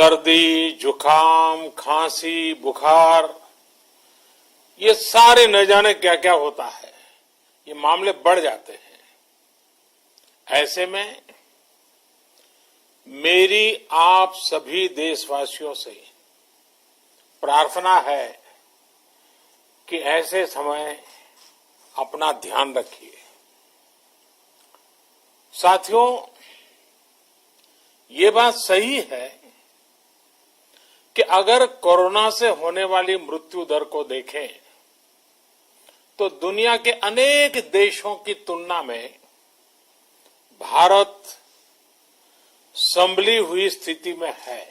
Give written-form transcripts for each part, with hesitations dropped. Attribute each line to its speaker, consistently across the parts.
Speaker 1: सर्दी, जुकाम, खांसी, बुखार, ये सारे न जाने क्या क्या होता है, ये मामले बढ़ जाते हैं। ऐसे में मेरी आप सभी देशवासियों से प्रार्थना है कि ऐसे समय अपना ध्यान रखिए। साथियों, ये बात सही है कि अगर कोरोना से होने वाली मृत्यु दर को देखें तो दुनिया के अनेक देशों की तुलना में भारत संभली हुई स्थिति में है।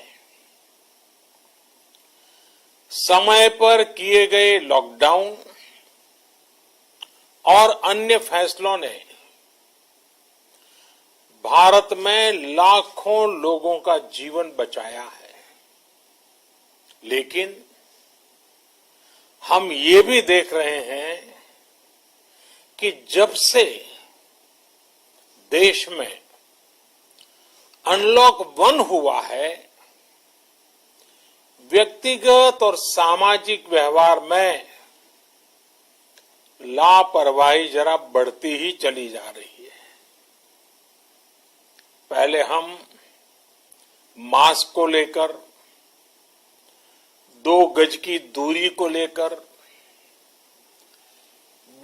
Speaker 1: समय पर किए गए लॉकडाउन और अन्य फैसलों ने भारत में लाखों लोगों का जीवन बचाया है, लेकिन हम ये भी देख रहे हैं कि जब से देश में अनलॉक 1 हुआ है, व्यक्तिगत और सामाजिक व्यवहार में लापरवाही जरा बढ़ती ही चली जा रही है। पहले हम मास्क को लेकर, 2 गज की दूरी को लेकर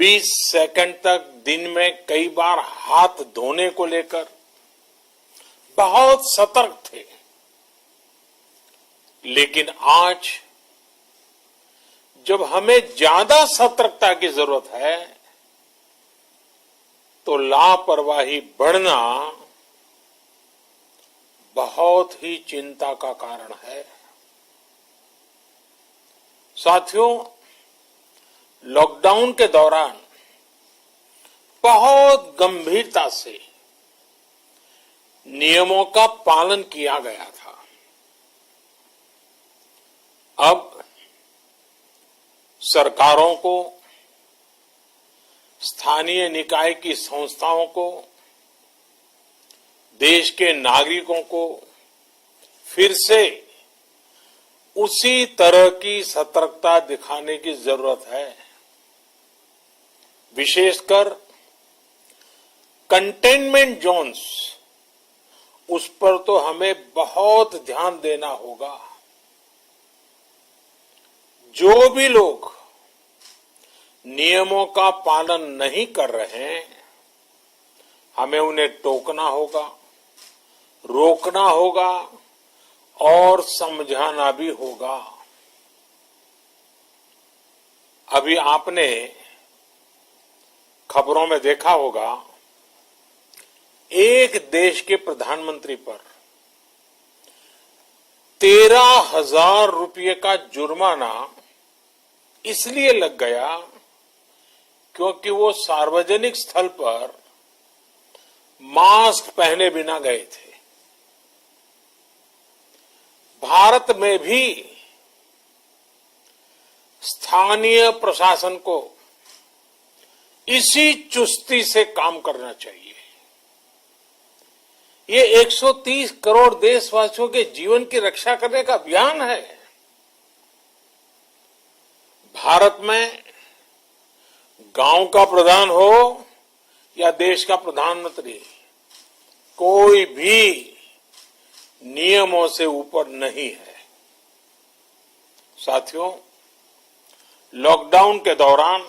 Speaker 1: 20 सेकंड तक दिन में कई बार हाथ धोने को लेकर बहुत सतर्क थे, लेकिन आज जब हमें ज्यादा सतर्कता की जरूरत है तो लापरवाही बढ़ना बहुत ही चिंता का कारण है। साथियों, लॉकडाउन के दौरान बहुत गंभीरता से नियमों का पालन किया गया था। अब सरकारों को, स्थानीय निकाय की संस्थाओं को, देश के नागरिकों को फिर से उसी तरह की सतर्कता दिखाने की जरूरत है। विशेषकर कंटेनमेंट जोन्स, उस पर तो हमें बहुत ध्यान देना होगा। जो भी लोग नियमों का पालन नहीं कर रहे हैं, हमें उन्हें टोकना होगा, रोकना होगा और समझाना भी होगा। अभी आपने खबरों में देखा होगा, एक देश के प्रधानमंत्री पर 13,000 रुपये का जुर्माना इसलिए लग गया क्योंकि वो सार्वजनिक स्थल पर मास्क पहने बिना गए थे। भारत में भी स्थानीय प्रशासन को इसी चुस्ती से काम करना चाहिए। ये 130 करोड़ देशवासियों के जीवन की रक्षा करने का अभियान है। भारत में गांव का प्रधान हो या देश का प्रधानमंत्री, कोई भी नियमों से ऊपर नहीं है। साथियों, लॉकडाउन के दौरान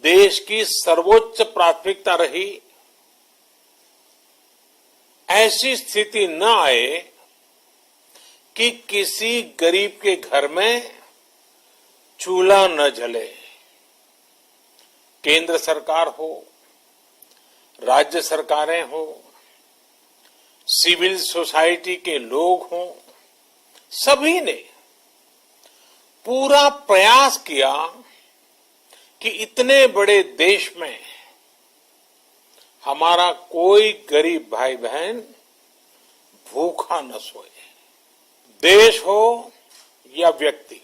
Speaker 1: देश की सर्वोच्च प्राथमिकता रही ऐसी स्थिति न आए कि किसी गरीब के घर में चूल्हा न जले। केंद्र सरकार हो, राज्य सरकारें हो, सिविल सोसाइटी के लोग हों, सभी ने पूरा प्रयास किया कि इतने बड़े देश में हमारा कोई गरीब भाई बहन भूखा न सोए। देश हो या व्यक्ति,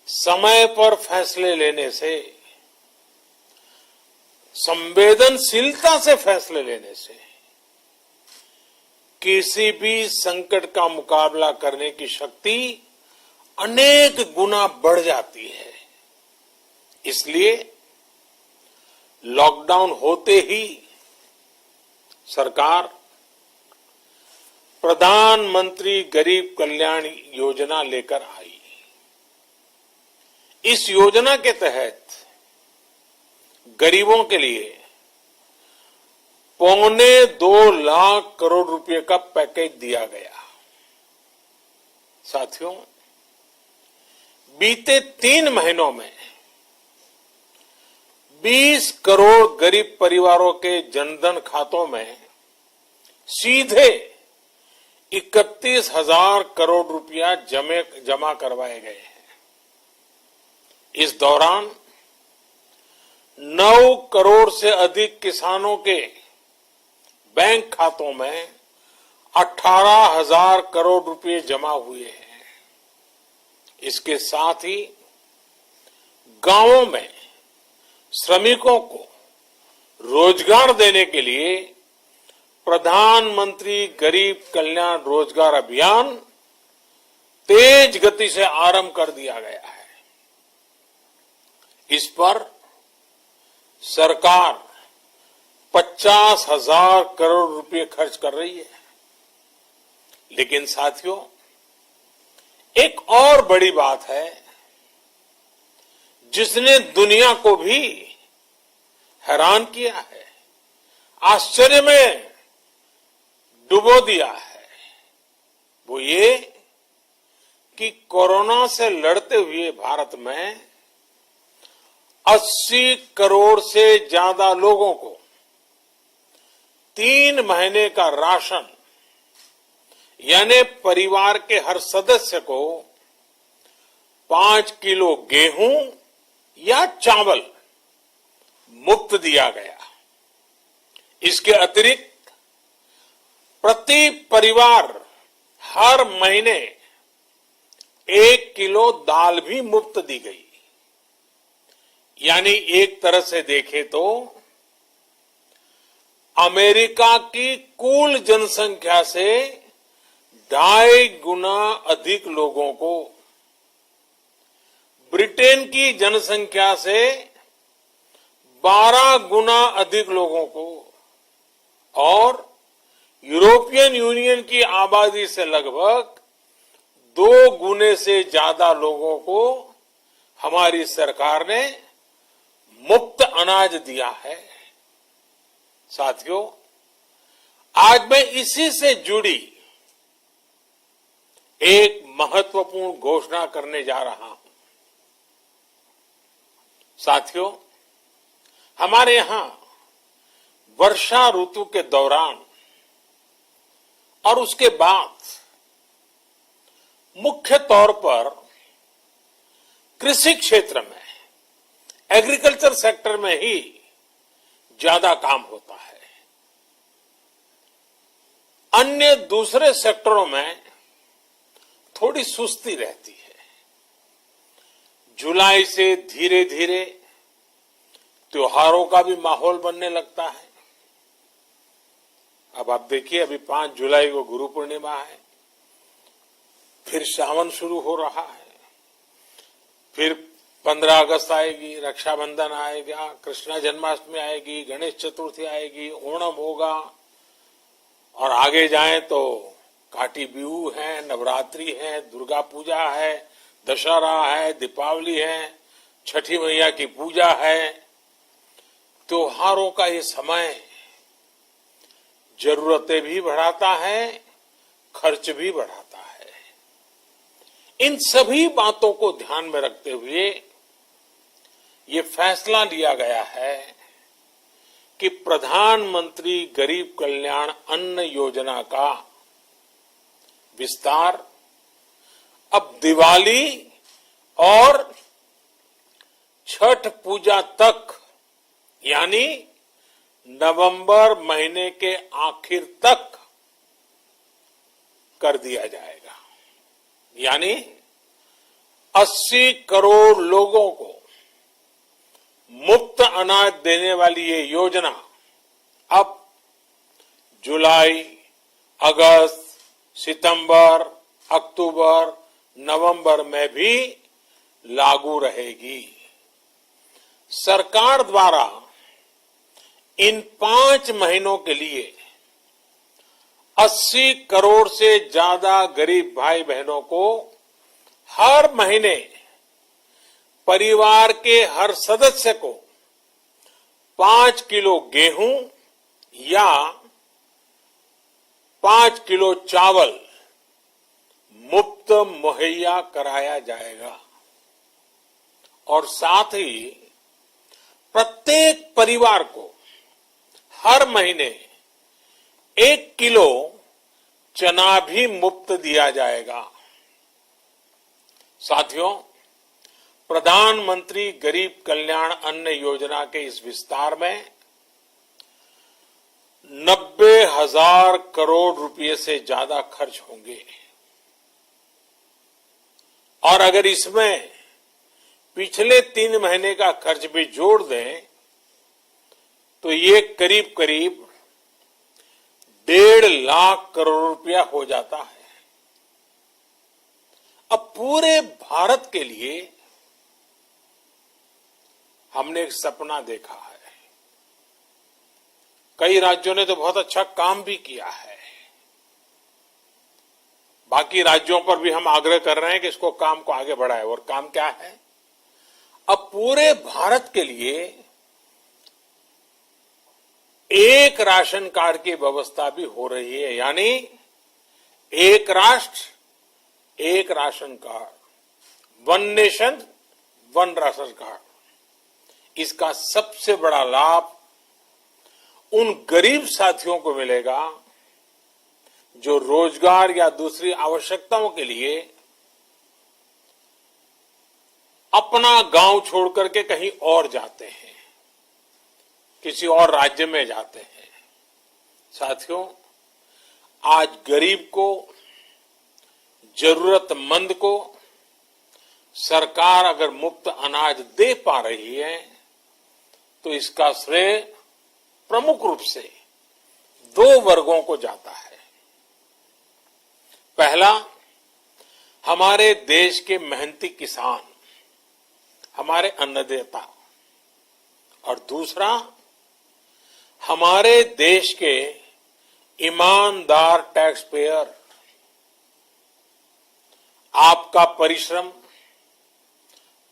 Speaker 1: समय पर फैसले लेने से, संवेदनशीलता से फैसले लेने से किसी भी संकट का मुकाबला करने की शक्ति अनेक गुना बढ़ जाती है। इसलिए लॉकडाउन होते ही सरकार प्रधानमंत्री गरीब कल्याण योजना लेकर आई। इस योजना के तहत गरीबों के लिए 2.25 लाख करोड़ रुपए का पैकेज दिया गया। साथियों, बीते 3 महीनों में 20 करोड़ गरीब परिवारों के जनधन खातों में सीधे 31,000 करोड़ रुपया जमा करवाए गए हैं। इस दौरान 9 करोड़ से अधिक किसानों के बैंक खातों में 18,000 करोड़ रुपए जमा हुए हैं। इसके साथ ही गांवों में श्रमिकों को रोजगार देने के लिए प्रधानमंत्री गरीब कल्याण रोजगार अभियान तेज गति से आरंभ कर दिया गया है। इस पर सरकार 50,000 करोड़ रुपए खर्च कर रही है। लेकिन साथियों, एक और बड़ी बात है जिसने दुनिया को भी हैरान किया है, आश्चर्य में डुबो दिया है। वो ये कि कोरोना से लड़ते हुए भारत में 80 करोड़ से ज्यादा लोगों को 3 महीने का राशन, यानी परिवार के हर सदस्य को 5 किलो गेहूं या चावल मुफ्त दिया गया। इसके अतिरिक्त प्रति परिवार हर महीने 1 किलो दाल भी मुफ्त दी गई। यानी एक तरह से देखें तो अमेरिका की कुल जनसंख्या से 2.5 गुना अधिक लोगों को, ब्रिटेन की जनसंख्या से 12 गुना अधिक लोगों को और यूरोपियन यूनियन की आबादी से लगभग 2 गुने से ज्यादा लोगों को हमारी सरकार ने मुफ्त अनाज दिया है। साथियों, आज मैं इसी से जुड़ी एक महत्वपूर्ण घोषणा करने जा रहा हूं। साथियों, हमारे यहां वर्षा ऋतु के दौरान और उसके बाद मुख्य तौर पर कृषि क्षेत्र में, एग्रीकल्चर सेक्टर में ही ज्यादा काम होता है। अन्य दूसरे सेक्टरों में थोड़ी सुस्ती रहती है। जुलाई से धीरे धीरे त्योहारों का भी माहौल बनने लगता है। अब आप देखिए, अभी 5 जुलाई को गुरु पूर्णिमा है, फिर सावन शुरू हो रहा है, फिर 15 अगस्त आएगी, रक्षाबंधन आएगा, कृष्ण जन्माष्टमी आएगी, गणेश चतुर्थी आएगी, ओणम होगा और आगे जाएं तो काटी बिहू है, नवरात्रि है, दुर्गा पूजा है, दशहरा है, दीपावली है, छठी मैया की पूजा है। त्योहारों का ये समय जरूरतें भी बढ़ाता है, खर्च भी बढ़ाता है। इन सभी बातों को ध्यान में रखते हुए ये फैसला लिया गया है कि प्रधानमंत्री गरीब कल्याण अन्न योजना का विस्तार अब दिवाली और छठ पूजा तक, यानी नवंबर महीने के आखिर तक कर दिया जाएगा। यानी 80 करोड़ लोगों को मुफ्त अनाज देने वाली ये योजना अब जुलाई, अगस्त, सितंबर, अक्टूबर, नवंबर में भी लागू रहेगी। सरकार द्वारा इन 5 महीनों के लिए 80 करोड़ से ज्यादा गरीब भाई बहनों को हर महीने परिवार के हर सदस्य को 5 किलो गेहूं या 5 किलो चावल मुफ्त मुहैया कराया जाएगा और साथ ही प्रत्येक परिवार को हर महीने 1 किलो चना भी मुफ्त दिया जाएगा। साथियों, प्रधानमंत्री गरीब कल्याण अन्न योजना के इस विस्तार में 90,000 करोड़ रुपए से ज्यादा खर्च होंगे और अगर इसमें पिछले 3 महीने का खर्च भी जोड़ दें तो ये करीब करीब 1.5 लाख करोड़ रुपया हो जाता है। अब पूरे भारत के लिए हमने एक सपना देखा है। कई राज्यों ने तो बहुत अच्छा काम भी किया है। बाकी राज्यों पर भी हम आग्रह कर रहे हैं कि इसको काम को आगे बढ़ाएं। और काम क्या है? अब पूरे भारत के लिए एक राशन कार्ड की व्यवस्था भी हो रही है, यानी एक राष्ट्र एक ration card, 1 nation 1 ration card. इसका सबसे बड़ा लाभ उन गरीब साथियों को मिलेगा जो रोजगार या दूसरी आवश्यकताओं के लिए अपना गांव छोड़कर के कहीं और जाते हैं, किसी और राज्य में जाते हैं। साथियों, आज गरीब को, जरूरतमंद को सरकार अगर मुफ्त अनाज दे पा रही है तो इसका श्रेय प्रमुख रूप से 2 वर्गों को जाता है। पहला, हमारे देश के मेहनती किसान, हमारे अन्नदाता, और दूसरा हमारे देश के ईमानदार टैक्स पेयर। आपका परिश्रम,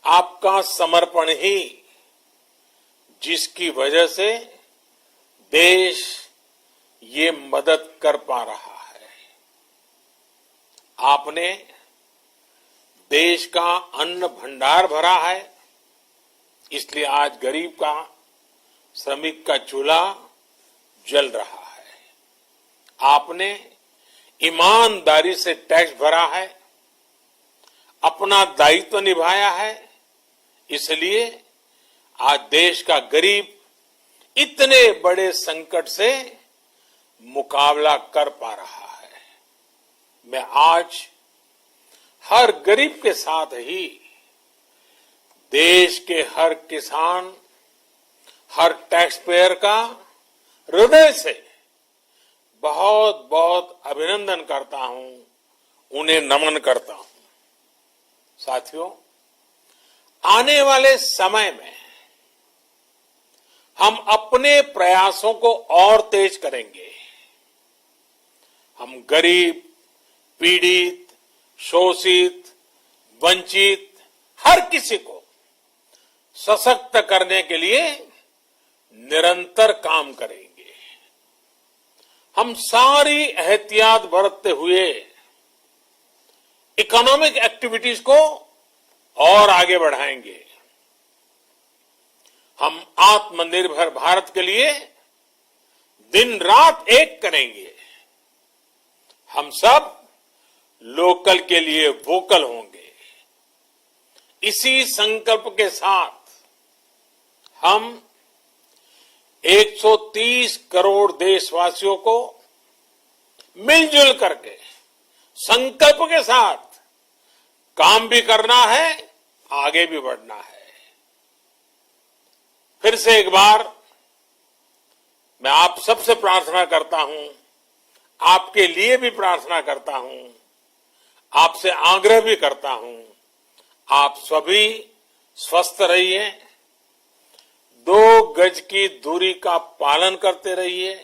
Speaker 1: आपका समर्पण ही जिसकी वजह से देश ये मदद कर पा रहा है। आपने देश का अन्न भंडार भरा है, इसलिए आज गरीब का, श्रमिक का चूल्हा जल रहा है। आपने ईमानदारी से टैक्स भरा है, अपना दायित्व निभाया है, इसलिए आज देश का गरीब इतने बड़े संकट से मुकाबला कर पा रहा है। मैं आज हर गरीब के साथ ही देश के हर किसान, हर टैक्स पेयर का हृदय से बहुत बहुत अभिनंदन करता हूं, उन्हें नमन करता हूं। साथियों, आने वाले समय में हम अपने प्रयासों को और तेज करेंगे। हम गरीब, पीड़ित, शोषित, वंचित हर किसी को सशक्त करने के लिए निरंतर काम करेंगे। हम सारी एहतियात बरतते हुए इकोनॉमिक एक्टिविटीज को और आगे बढ़ाएंगे। हम आत्मनिर्भर भारत के लिए दिन रात एक करेंगे। हम सब लोकल के लिए वोकल होंगे। इसी संकल्प के साथ हम 130 करोड़ देशवासियों को मिलजुल करके संकल्प के साथ काम भी करना है, आगे भी बढ़ना है। फिर से एक बार मैं आप सबसे प्रार्थना करता हूं, आपके लिए भी प्रार्थना करता हूं, आपसे आग्रह भी करता हूं, आप सभी स्वस्थ रहिए, 2 गज की दूरी का पालन करते रहिए,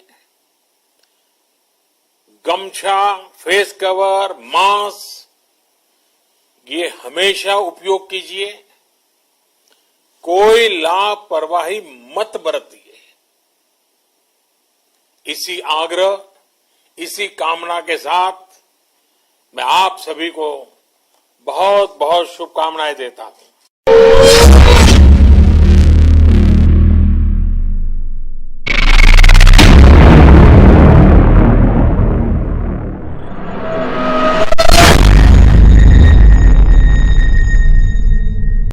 Speaker 1: गमछा, फेस कवर, मास्क ये हमेशा उपयोग कीजिए, कोई लापरवाही मत बरतिए। इसी आग्रह, इसी कामना के साथ मैं आप सभी को बहुत बहुत शुभकामनाएं देता हूं।